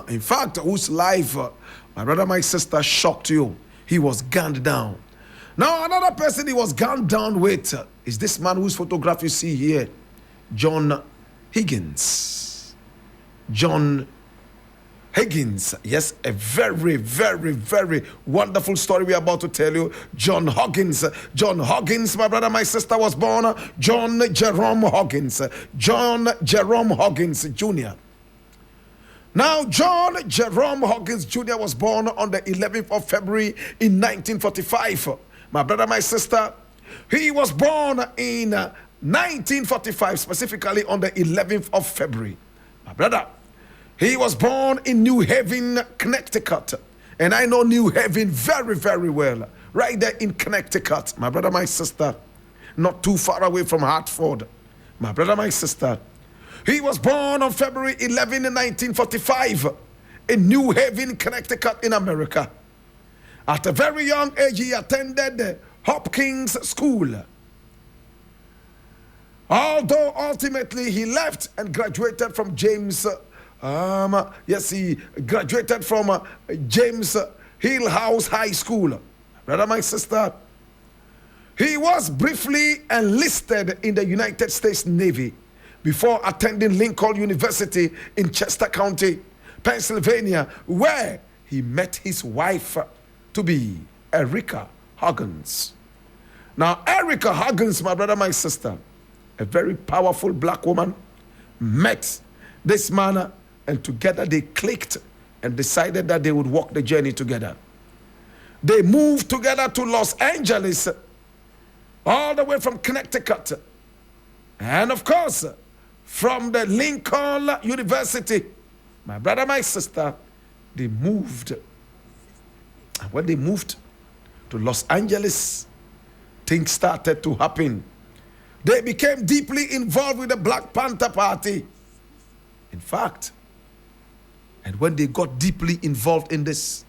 in fact, whose life, my brother, my sister, shocked you. He was gunned down. Now, another person he was gunned down with is this man whose photograph you see here, John Huggins. John Huggins. Yes, a very, very, very wonderful story we're about to tell you. John Huggins. John Huggins, my brother, my sister, was born John Jerome Huggins. John Jerome Huggins Jr. Now, John Jerome Huggins Jr. was born on the 11th of February in 1945. My brother, my sister, he was born in 1945, specifically on the 11th of February. My brother, he was born in New Haven, Connecticut. And I know New Haven very, very well. Right there in Connecticut. My brother, my sister, not too far away from Hartford. My brother, my sister, he was born on February 11, 1945 in New Haven, Connecticut in America. At a very young age, he attended the Hopkins School. Although ultimately he left and graduated from James, he graduated from James Hillhouse High School. Brother, my sister, he was briefly enlisted in the United States Navy before attending Lincoln University in Chester County, Pennsylvania, where he met his wife to be Erica Huggins. Now, Erica Huggins, my brother, my sister, a very powerful black woman, met this man, and together they clicked and decided that they would walk the journey together. They moved together to Los Angeles, all the way from Connecticut. And of course, from the Lincoln University, my brother, my sister, they moved. And when they moved to Los Angeles, things started to happen. They became deeply involved with the Black Panther Party. In fact, and when they got deeply involved in this,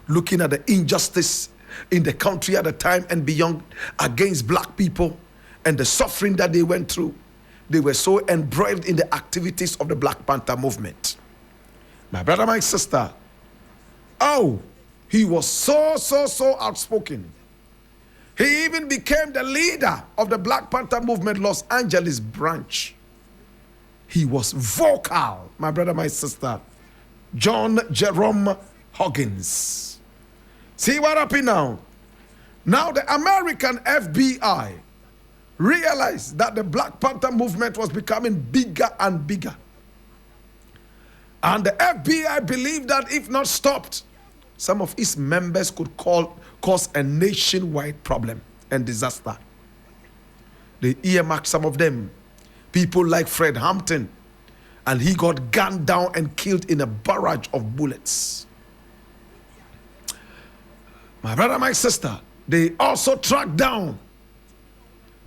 looking at the injustice in the country at the time and beyond against black people and the suffering that they went through, they were so embroiled in the activities of the Black Panther movement. My brother, my sister, he was so outspoken. He even became the leader of the Black Panther movement Los Angeles branch. He was vocal, my brother, my sister. John Jerome Huggins. See what happened now? Now the American FBI realized that the Black Panther movement was becoming bigger and bigger. And the FBI believed that if not stopped, some of its members could cause a nationwide problem and disaster. They earmarked some of them, people like Fred Hampton, and he got gunned down and killed in a barrage of bullets. My brother, my sister, they also tracked down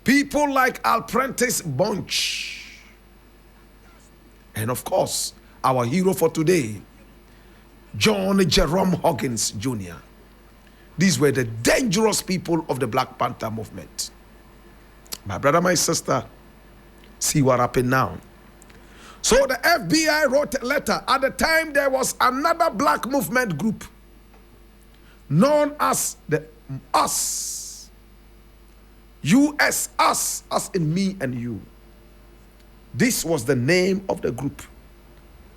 people like Alprentice Bunch. And of course, our hero for today, John Jerome Huggins Jr. These were the dangerous people of the Black Panther movement. My brother, my sister, see what happened now. So the FBI wrote a letter. At the time, there was another black movement group known as the US. US, us, as in me and you. This was the name of the group.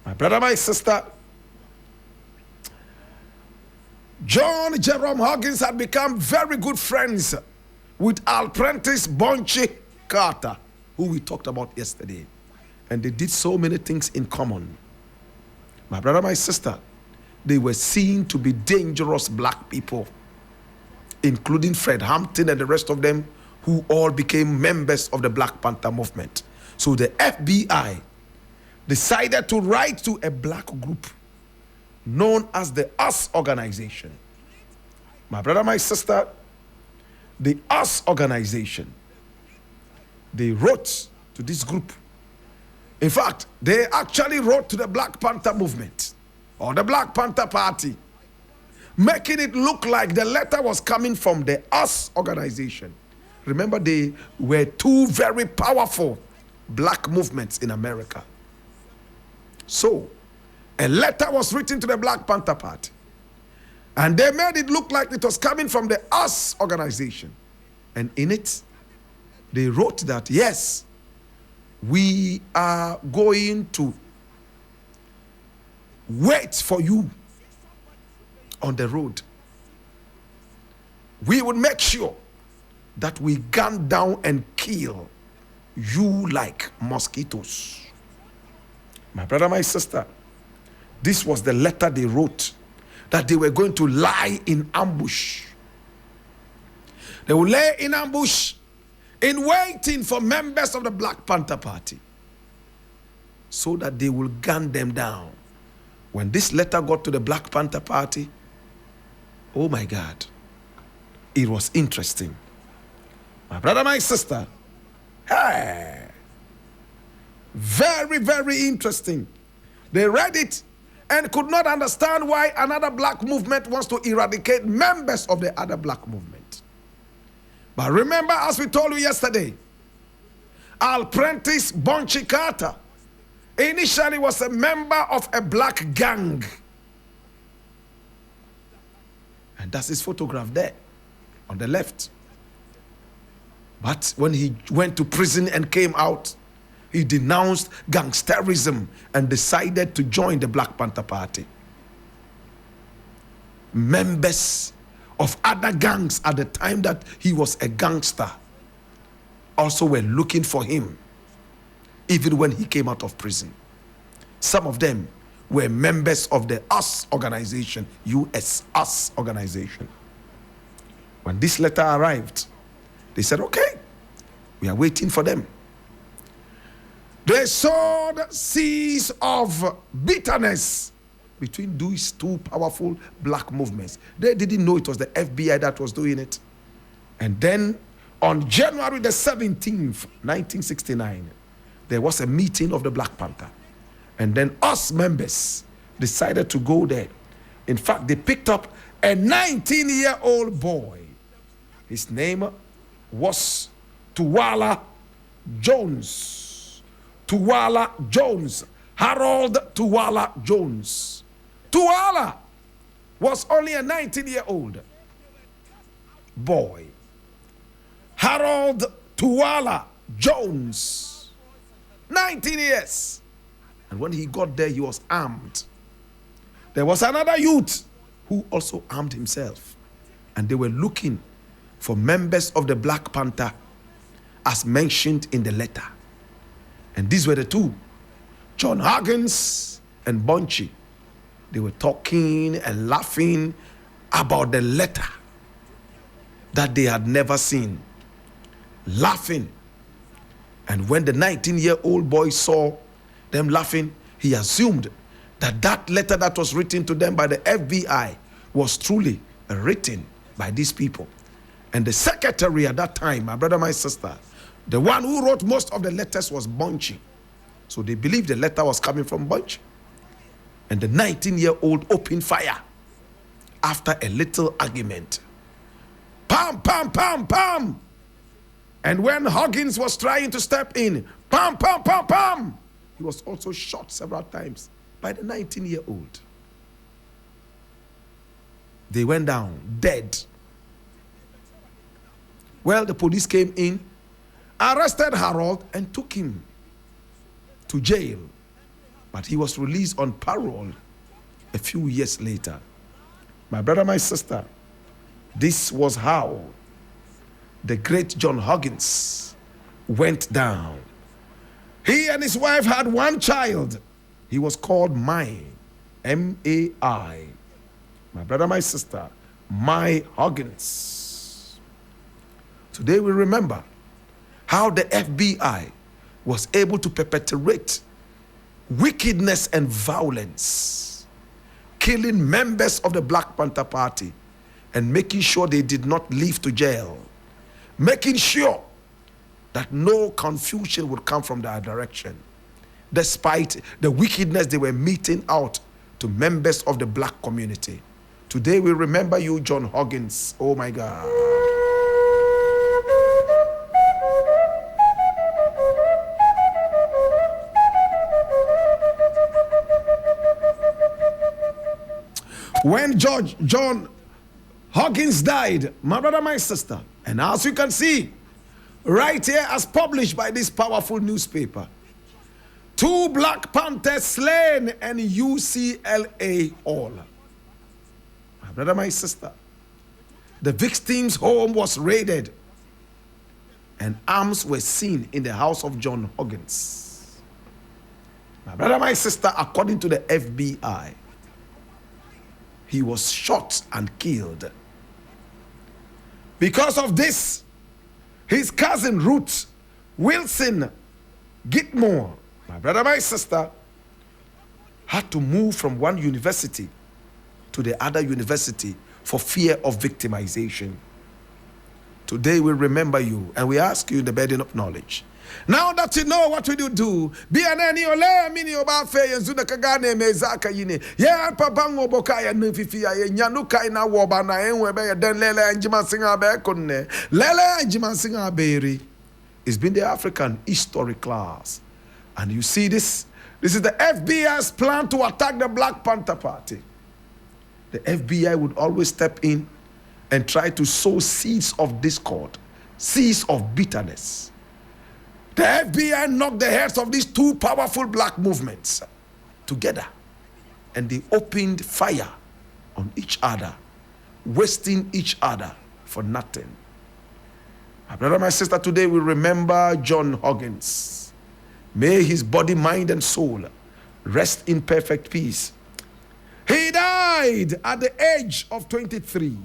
My brother, my sister, John Jerome Huggins had become very good friends with Alprentice Bunchy Carter, who we talked about yesterday. And they did so many things in common. My brother, my sister, they were seen to be dangerous black people, including Fred Hampton and the rest of them, who all became members of the Black Panther movement. So the FBI decided to write to a black group known as the US organization. My brother, my sister, the US organization, they wrote to this group. In fact, they actually wrote to the Black Panther movement or the Black Panther Party, making it look like the letter was coming from the US organization. Remember, they were two very powerful black movements in America. So, A letter was written to the Black Panther Party. And they made it look like it was coming from the US organization. And in it, they wrote that, yes, we are going to wait for you on the road. We will make sure that we gun down and kill you like mosquitoes. My brother, my sister, this was the letter they wrote, that they were going to lie in ambush. They will lay in ambush in waiting for members of the Black Panther Party so that they will gun them down. When this letter got to the Black Panther Party, oh my God, it was interesting. My brother, my sister, hey, very, very interesting. They read it and could not understand why another black movement wants to eradicate members of the other black movement. But remember, as we told you yesterday, Prentice Bunchy Carter initially was a member of a black gang. And that's his photograph there on the left. But when he went to prison and came out, he denounced gangsterism and decided to join the Black Panther Party. Members of other gangs at the time that he was a gangster also were looking for him, even when he came out of prison. Some of them were members of the US organization, US organization. When this letter arrived, they said, okay, we are waiting for them. They sowed seeds of bitterness between these two powerful black movements. They didn't know it was the FBI that was doing it. And then on January the 17th, 1969, there was a meeting of the Black Panther. And then us members decided to go there. In fact, they picked up a 19-year-old boy. His name was Tuwala Jones. Tuwala Jones. Harold Tuwala Jones. Tuwala was only a 19-year-old boy. Harold Tuwala Jones, 19 years. And when he got there, he was armed. There was another youth who also armed himself. And they were looking for members of the Black Panther as mentioned in the letter. And these were the two, John Huggins and Bunchy. They were talking and laughing about the letter that they had never seen. Laughing. And when the 19-year-old boy saw them laughing, he assumed that that letter that was written to them by the FBI was truly written by these people. And the secretary at that time, my brother, my sister, the one who wrote most of the letters was Bunchy. So they believed the letter was coming from Bunchy. And the 19-year-old opened fire after a little argument. Pam, pam, pam, pam. And when Huggins was trying to step in, pam, pam, pam, pam, he was also shot several times by the 19-year-old. They went down dead. Well, the police came in, arrested Harold, and took him to jail. But he was released on parole a few years later. My brother, my sister, this was how the great John Huggins went down. He and his wife had one child. He was called Mai, M-A-I. My brother, my sister, Mai Huggins. Today we remember how the FBI was able to perpetrate wickedness and violence, killing members of the Black Panther Party and making sure they did not leave to jail, making sure that no confusion would come from their direction, despite the wickedness they were meting out to members of the black community. Today we remember you, John Huggins. Oh my God. when John Huggins died, my brother, my sister, and as you can see, right here as published by this powerful newspaper, 2 Black Panthers slain and UCLA all. My brother, my sister, the victim's home was raided and arms were seen in the house of John Huggins. My brother, my sister, according to the FBI, he was shot and killed. Because of this, his cousin Ruth Wilson Gitmore, my brother, my sister, had to move from one university to the other university for fear of victimization. Today we remember you and we ask you in the burden of knowledge. Now that you know what will you do, be an any ole mini oba fe yenzu na kagane mezaka yini. Ya pabango boka ya nfifia ya nyanuka ina woba na enwe be ya den lele anjima singa be konne. Lele anjima singa beri. It's been the African history class. And you see this? This is the FBI's plan to attack the Black Panther Party. The FBI would always step in and try to sow seeds of discord, seeds of bitterness. The FBI knocked the heads of these 2 powerful black movements together, and they opened fire on each other, wasting each other for nothing. My brother, my sister, today we remember John Huggins. May his body, mind, and soul rest in perfect peace. He died at the age of 23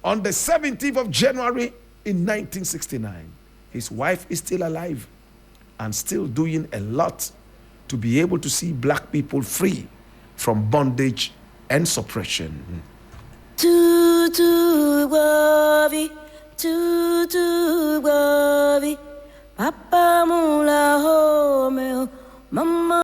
on the 17th of January in 1969. His wife is still alive and still doing a lot to be able to see black people free from bondage and suppression. Papa mula home, mama.